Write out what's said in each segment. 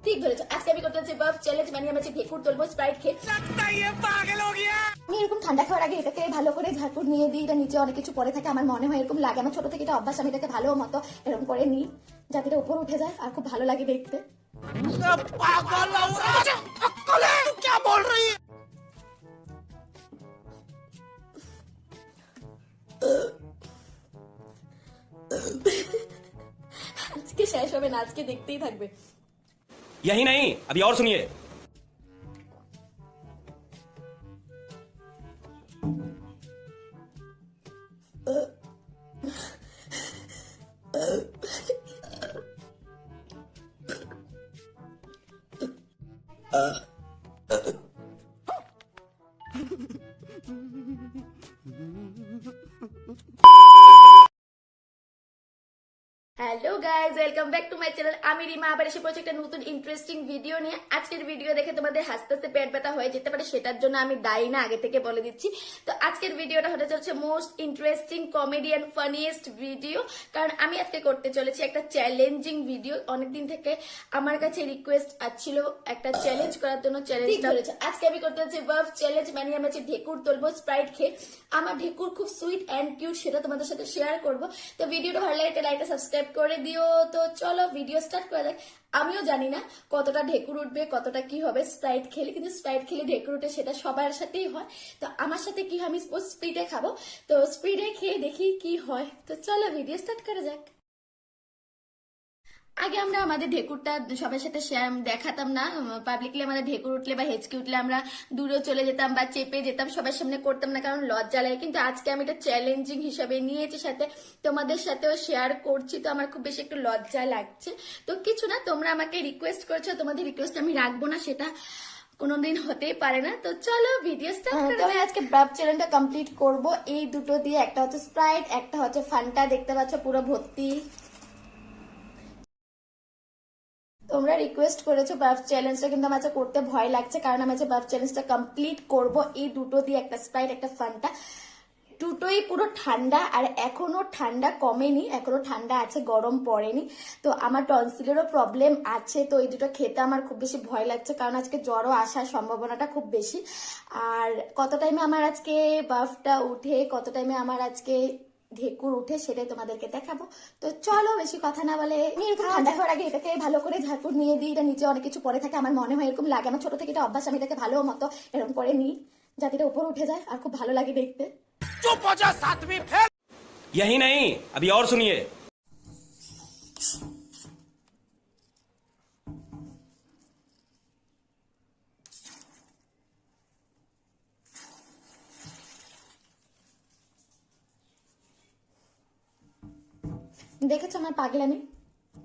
ঠিক ধরেছো, আজকে আমি করতে যাচ্ছি বাফ চ্যালেঞ্জ, মানে আমি ঢেকুর তুলবো স্প্রাইট খেয়ে। আমি এরকম ঠান্ডা খাওয়ার আগে এটাকে ভালো করে ঝাড়ফুঁক নিয়ে দিই, এটা নিচে অনেক কিছু পরে থাকে, আমার মনে হয় এরকম লাগে, আমার ছোট থেকে এটা অভ্যাস, আমি এটাকে ভালো মতো এরকম করে নিই যাতে এটা উপর উঠে যায় আর খুব ভালো লাগে দেখতে। আজকে শেষ হবে না, আজকে দেখতেই থাকবে। यही नहीं, अभी और सुनिए। Hello guys, welcome back to my channel. আমি রিমা আবার এসে পড়েছি একটা নতুন ইন্টারেস্টিং ভিডিও নিয়ে। আজকের ভিডিও দেখে তোমাদের হাসতে হাসতে পেট ব্যথা হয়ে যেতে পারে, সেটার জন্য আমি দায়ী না, আগে থেকে বলে দিচ্ছি। তো আজকের ভিডিওটা হতে চলছে most interesting comedy and funniest video, কারণ আমি আজকে করতে চলেছি একটা চ্যালেঞ্জিং ভিডিও। অনেকদিন থেকে আমার কাছে রিকোয়েস্ট আসছিল একটা চ্যালেঞ্জ করার জন্য। চ্যালেঞ্জ করেছে আজকে আমি করতে যাচ্ছি বাফ চ্যালেঞ্জ, মানে আমি ঢেকুর তুলবো স্প্রাইট খেয়ে। আমার ঢেকুর খুব সুইট অ্যান্ড কিউট, সেটা তোমাদের সাথে শেয়ার করবো। তো ভিডিওটা ভালো লাগে লাইকটা সাবস্ক্রাইব করে দিও। তো চলো ভিডিও স্টার্ট করা যাক। আমিও জানি না কতটা ঢেকুর উঠবে, কতটা কি হবে স্প্রাইট খেলে, কিন্তু স্প্রাইট খেলে ঢেকুর উঠে সেটা সবার সাথেই হয়। তো আমার সাথে কি হয়, আমি স্প্রিটে খাবো, তো স্প্রিটে খেয়ে দেখি কি হয়। তো চলো ভিডিও স্টার্ট করা যাক। আগে আমরা আমাদের ঢেকুরটা সবার সাথে শেয়ার দেখাতাম না, পাবলিকলি আমাদের ঢেকুর উঠলে বা হেঁচকি উঠলে আমরা দূরে চলে যেতাম বা চেপে যেতাম, সবার সামনে করতাম না, কারণ লজ্জা লাগে। কিন্তু আজকে আমি এটা চ্যালেঞ্জিং হিসাবে নিয়েছি, সাথে তোমাদের সাথেও শেয়ার করছি, তো আমার খুব বেশি একটু লজ্জা লাগছে। তো কিছু না, তোমরা আমাকে রিকোয়েস্ট করেছো, তোমাদের রিকোয়েস্ট আমি রাখবো না, সেটা কোনোদিন হতেই পারে না। তো চলো ভিডিও স্টার্ট করি। আমি আজকে ব্যাপ চ্যালেঞ্জটা কমপ্লিট করব এই দুটো দিয়ে, একটা হচ্ছে স্প্রাইট, একটা হচ্ছে ফান্টা। দেখতে পাচ্ছ পুরো ভর্তি। তোমরা রিকোয়েস্ট করেছো বাফ চ্যালেঞ্জটা, কিন্তু আমার করতে ভয় লাগছে, কারণ আমি বাফ চ্যালেঞ্জটা কমপ্লিট করব এই দুটো দিয়ে, একটা স্প্রাইট একটা ফান্টা। দুটোই পুরো ঠান্ডা, আর এখনো ঠান্ডা কমেনি, এখনো ঠান্ডা আছে, গরম পড়েনি। তো আমার টনসিলেরও প্রবলেম আছে, তো এই দুটো খেতে আমার খুব বেশি ভয় লাগছে, কারণ আজকে জ্বরও আসার সম্ভাবনাটা খুব বেশি। আর কত টাইমে আমার আজকে বাফটা উঠে, কত টাইমে আমার আজকে ঢেকুর উঠে, সেটাই তোমাদেরকে দেখাবো। তো চলো বেশি কথা না বলে, আমি এরকম ঠান্ডা খাওয়ার আগে এটাকে ভালো করে ঝাড়ফুঁক নিয়ে দিই, এটা নিচে অনেক কিছু পরে থাকে, আমার মনে হয় এরকম লাগে, আমার ছোট থেকে এটা অভ্যাস, আমি এটাকে ভালো মতো এরকম করে নিই যাতে এটা উপর উঠে যায় আর খুব ভালো লাগে দেখতে। चुप हो जा, सातवीं फेल। यही नहीं, अभी और सुनिए। দেখেছো আমার পাগলামি,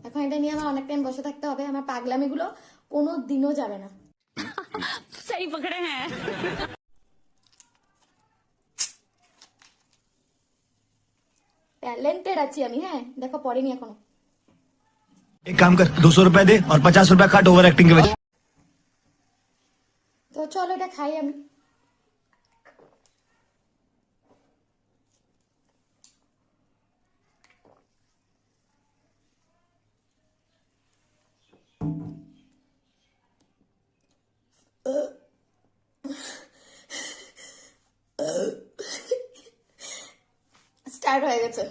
এখন এটা নিয়ে আমার অনেক টাইম বসে থাকতে হবে, আমার পাগলামি গুলো কোনো দিনও যাবে না। सही पकड़े हैं। ট্যালেন্টেড আছি আমি, হ্যাঁ দেখো পড়েনি এখনো। एक काम कर 200 रुपए दे और 50 रुपए काट ओवर एक्टिंग के वजह। তো চলো এটা খাই আমি। স্টার্ট হয়ে গেছে।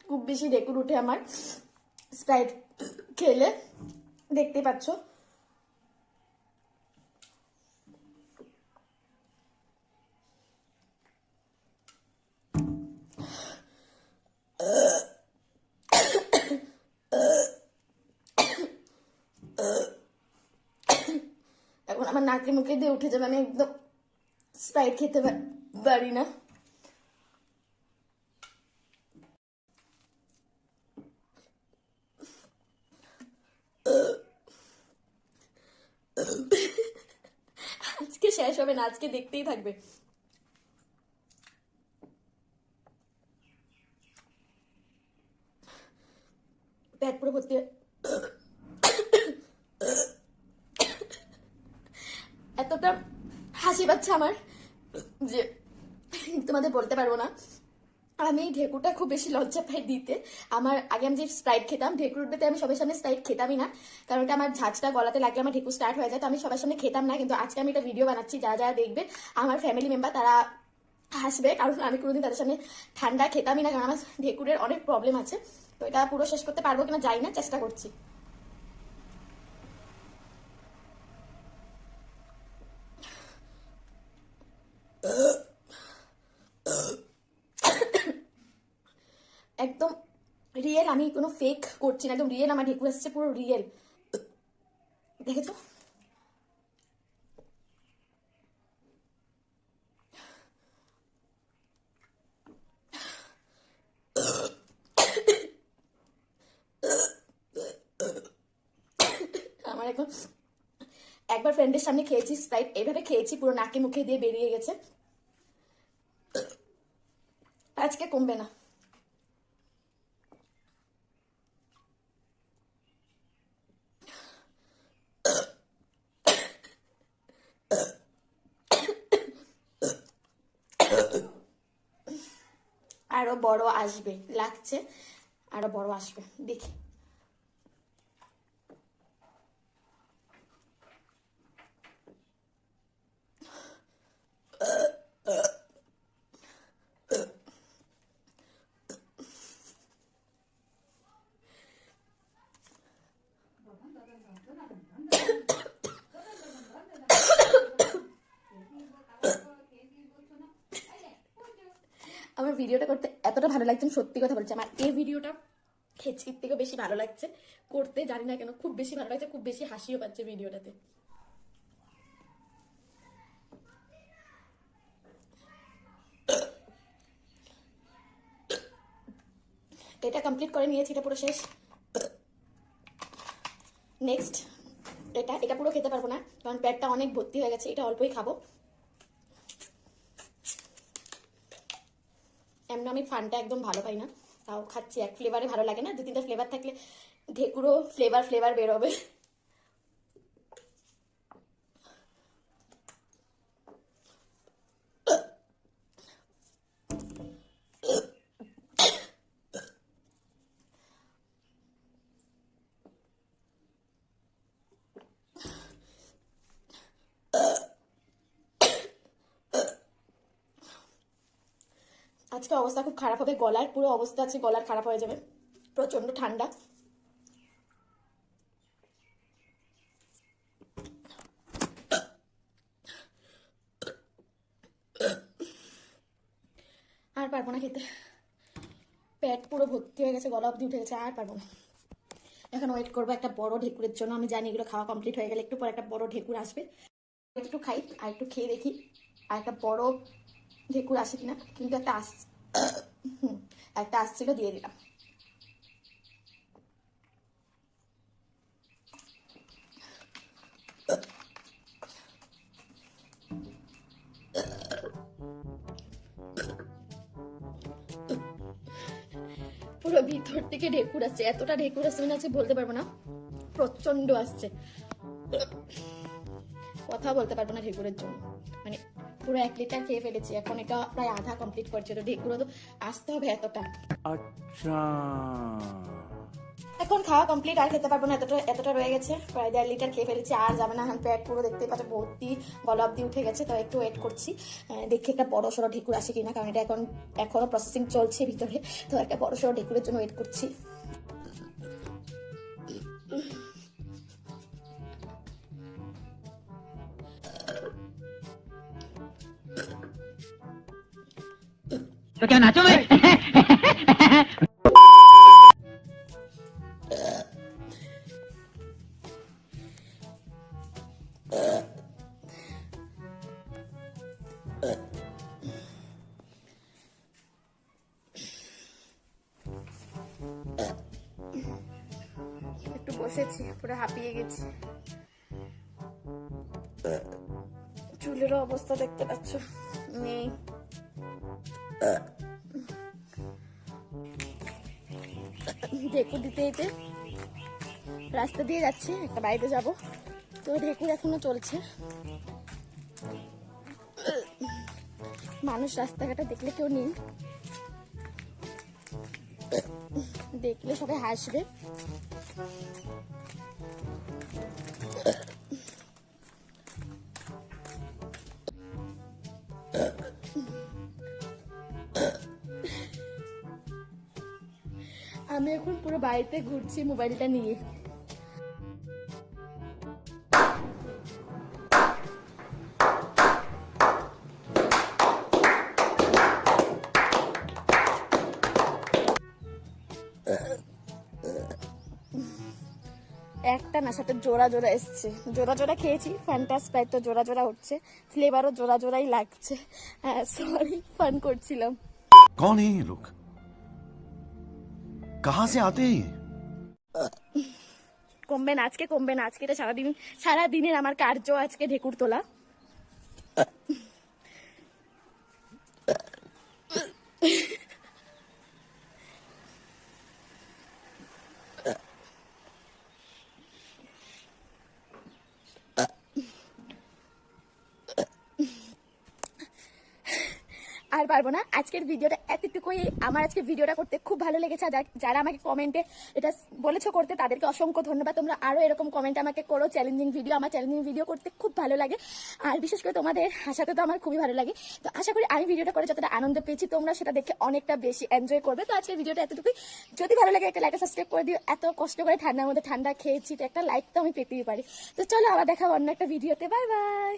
খুব বেশি ঢেকুর উঠে আমার স্প্রাইট খেলে, দেখতে পাচ্ছ। এখন আমার নাকে মুখে দিয়ে উঠে যাবে, আমি একদম স্প্রাইট খেতে পারি না। আজকে শেষ হবে না, আজকে দেখতেই থাকবে। পেট পুরো ভর্তি। এতটা হাসি পাচ্ছে আমার যে তোমাদের বলতে পারবো না। আমি ঢেকুরটা খুব বেশি লজ্জা পাই দিতে। আমার আগে আমি যে স্প্রাইট খেতাম, ঢেকুর উঠবে আমি সবার সামনে স্প্রাইট খেতামই না, কারণ এটা আমার ঝাঁঝটা গলাতে লাগলে আমার ঢেকুর স্টার্ট হয়ে যায়, তো আমি সবার সামনে খেতাম না। কিন্তু আজকে আমি একটা ভিডিও বানাচ্ছি, যারা যারা দেখবে আমার ফ্যামিলি মেম্বার তারা হাসবে, কারণ আমি কোনোদিন তাদের সামনে ঠান্ডা খেতামই না, কারণ আমার ঢেকুরের অনেক প্রবলেম আছে। তো এটা পুরো শেষ করতে পারবো কিনা জানি না, চেষ্টা করছি। একদম রিয়েল, আমি কোনো ফেক করছি না, একদম রিয়েল আমার ঢেকুর আসছে, পুরো রিয়েল। দেখেছো? আমার এখন একবার ফ্রেন্ডের সামনে খেয়েছি স্প্রাইট, এইভাবে খেয়েছি পুরো নাকে মুখে দিয়ে বেরিয়ে গেছে, আজকে কমবে না। আরো বড় আসবে লাগছে, আরো বড় আসবে দেখি। আমার ভিডিওটা করতে এতটা ভালো লাগছে, আমি সত্যি কথা বলছি, আমার এই ভিডিওটা খেচকির থেকে বেশি ভালো লাগছে করতে, জানি না কেন খুব বেশি ভালো লাগছে, খুব বেশি হাসিও পাচ্ছে ভিডিওটাতে। এটা কমপ্লিট করে নিয়েছি, এটা পুরো শেষ। নেক্সট এটা এটা পুরো খেতে পারবো না, কারণ পেটটা অনেক ভর্তি হয়ে গেছে, এটা অল্পই খাবো। এমন আমি ফানটা একদম ভালো পাই না, তাও খাচ্ছি। এক ফ্লেভারে ভালো লাগে না, 2-3টা ফ্লেভার থাকলে ঢেকুরও ফ্লেভার বেরোবে। আজকে অবস্থা খুব খারাপ হবে, গলার পুরো অবস্থা আছে, গলার খারাপ হয়ে যাবে, প্রচন্ড ঠান্ডা। আর পারবো না খেতে, পেট পুরো ভর্তি হয়ে গেছে, গলা অবধি উঠে গেছে, আর পারবো না। এখন ওয়েট করবো একটা বড় ঢেকুরের জন্য। আমি জানি এগুলো খাওয়া কমপ্লিট হয়ে গেলে একটু পর একটা বড় ঢেকুর আসবে, একটু খাই আর একটু খেয়ে দেখি আর একটা বড় ঢেকুর আসে কিনা। কিন্তু একটা আসছিল, দিয়ে দিলাম। পুরো ভিতর থেকে ঢেকুর আসছে, এতটা ঢেকুর আসছে মানে আছে বলতে পারবো না, প্রচন্ড আসছে, কথা বলতে পারবো না ঢেকুরের জন্য। মানে পুরো 1 লিটার খেয়ে ফেলেছি, এখন এটা প্রায় আধা কমপ্লিট করছে, তো ঢেকুরও তো আসতে হবে এতটা। अच्छा এখন খাওয়া কমপ্লিট, আর খেতে পারবো না, এতটা রয়ে গেছে, প্রায় 1.5 লিটার খেয়ে ফেলেছি, আর যাবে না। এখন পেট পুরো দেখতে পাচ্ছ ভর্তি, গলা অব্দি উঠে গেছে, তো একটু ওয়েট করছি দেখি একটা বড় সড়ো ঢেকুর আসে কিনা, কারণ এটা এখনো প্রসেসিং চলছে ভিতরে, তো একটা বড় সড়ো ঢেকুরের জন্য ওয়েট করছি। तो क्या नाचो मैं একটু বসেছি, পুরো হাঁপিয়ে গেছি, চুলেরও অবস্থা দেখতে পাচ্ছ নেই। ঢেকুর দিতে দিতে রাস্তা দিয়ে যাচ্ছি, একটা বাড়িতে যাব, তো ঢেকুর এখনো চলছে, মানুষ রাস্তাঘাটে দেখলে কেউ নেই, দেখলে সবাই হাসবে। আমি এখন পুরো বাড়িতে ঘুরছি মোবাইলটা নিয়ে। একটা না সাথে জোড়া জোড়া এসছে, জোড়া জোড়া খেয়েছি, ফ্যান্টা স্প্রাইট তো জোড়া জোড়া উঠছে, ফ্লেভারও জোড়া জোড়াই লাগছে। হ্যাঁ সরি, ফান করছিলাম। कौन है ये लोग? कहाँ से आते हैं ये? কমবে না আজকে, কমবে না আজকে, এটা সারাদিনের আমার কার্য আজকে ঢেকুর তোলা। আর পারবো না, আজকের ভিডিওটা এতটুকুই। আমার আজকে ভিডিওটা করতে খুব ভালো লেগেছে। আর যারা আমাকে কমেন্টে এটা বলেছো করতে, তাদেরকে অসংখ্য ধন্যবাদ। তোমরা আরো এরকম কমেন্ট আমাকে করো, চ্যালেঞ্জিং ভিডিও। আমার চ্যালেঞ্জিং ভিডিও করতে খুব ভালো লাগে, আর বিশেষ করে তোমাদের হাসাতে তো আমার খুবই ভালো লাগে। তো আশা করি আমি ভিডিওটা করে যতটা আনন্দ পেয়েছি, তোমরা সেটা দেখে অনেকটা বেশি এনজয় করবে। তো আজকের ভিডিওটা এতটুকুই। যদি ভালো লাগে একটা লাইক সাবস্ক্রাইব করে দিও। এত কষ্ট করে ঠান্ডার মধ্যে ঠান্ডা খেয়েছি, তো একটা লাইক তো আমি পেতেই পারি। তো চলো আবার দেখা অন্য একটা ভিডিওতে। Bye bye.